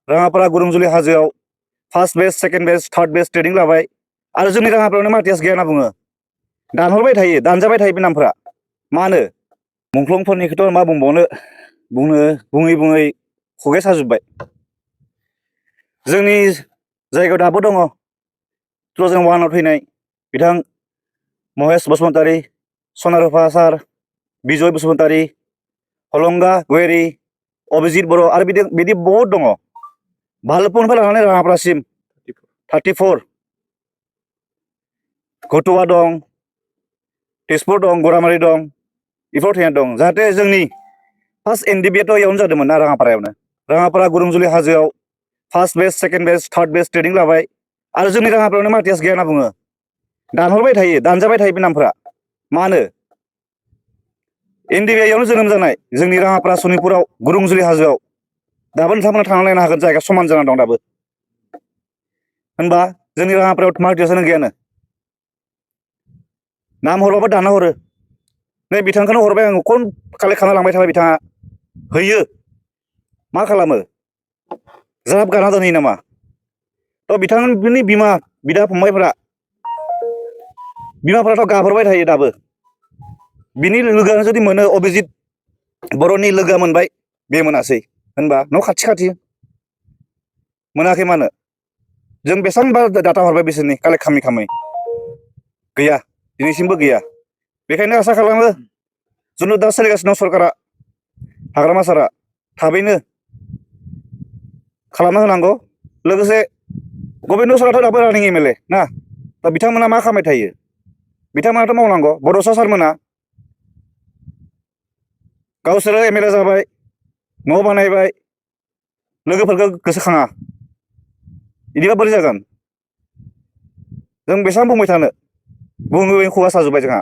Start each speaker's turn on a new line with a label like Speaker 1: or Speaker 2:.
Speaker 1: राङापारा गुरुंजुलि हाजोआव first batch second batch third batch training लाबाय आरो जोंनि राङापारायावनो मार्टियास गैया होनना बुङो। दानहरबाय थायो, दानजाबाय थायो बे नामफोरा। मानो मुंख्लंफोरनिखौथ' मा बुंबावनो, बुङै बुङै खुगाया साजोब्बाय। जोंनि जायगायाव दाबो दङ 2001आव थैनाय बिथां महेश बसुमतारी, सनारुफा सार, बिजय बसुमतारी, हलंगा गयारी, अभिजित बर' आरो बिदि बहुत दङ। भालुकपुंनिफ्राय लानानै राङापारासिम 34 घटुवा दं, तेजपुर दं, गरामारि दं, बेफोराव थैनाय दं। जाहाथे जोंनि फार्स्ट एनडिबिआथ' इयावनो जादोंमोन ना, राङापारायावनो। राङापारा गुरुंजुलि हाजोआव first batch second batch third batch training लाबाय आरो जोंनि राङापारायावनो मार्टियास गैया होनना बुङो। दानहरबाय थायो, दानजाबाय थायो बे नामफोरा। मानो एनडिबिआ इयावनो जोनोम जानाय, जोंनि राङापारा सनितपुराव गुरुंजुलि हाजोआव। दाबो नोंथांमोना थांनानै नायनो हागोन, जायगा समान जाना दं दाबो। होनबा जोंनि राङापारायाव मार्टियासानो गैयानो। नाम हरबाबो दानना हरो। नै बिथांखौनो हरबाय आङो, खम कालेक्ट खालामना लांबाय थाबाय बिथाङा। हैयो, मा खालामो? ज्राब गारना दोनहैयो नामा? थ' बिथांनि बिदा बिमाफोराथ' गाबहरबाय थायो दाबो। बिनि लोगोआनो जुदि मोनो, अभिजित बर'नि लोगोआ मोनबाय, बे मोनासै। होनबा न' खाथि खाथि मोनाखै मानो? जों बेसेबांबा डाटा हरबाय बिसोरनि कालेक्ट खालामै गैया, दिनैसिमबो गैया। बेखायनो आसा खालामो जोंनो दा सोलिगासिनो सरकारा, हाग्रामा सारआ थाबैनो खालामना होनांगौ। लोगोसे गबिन्द साराथ' दाबो रानिं एमएलए ना, दा बिथांमोना मा खालामबाय थायो? बिथांमोनाथ' मावनांगौ। बड'सा सारमोना गावसोरो एमएलए जाबाय, न' बानायबाय, लोगोफोरखौ गोसोखाङा। बिदिबा बोरै जागोन? जों बेसेबां बुंबाय थानो, बुङै खुगा साजोब्बाय जोंहा।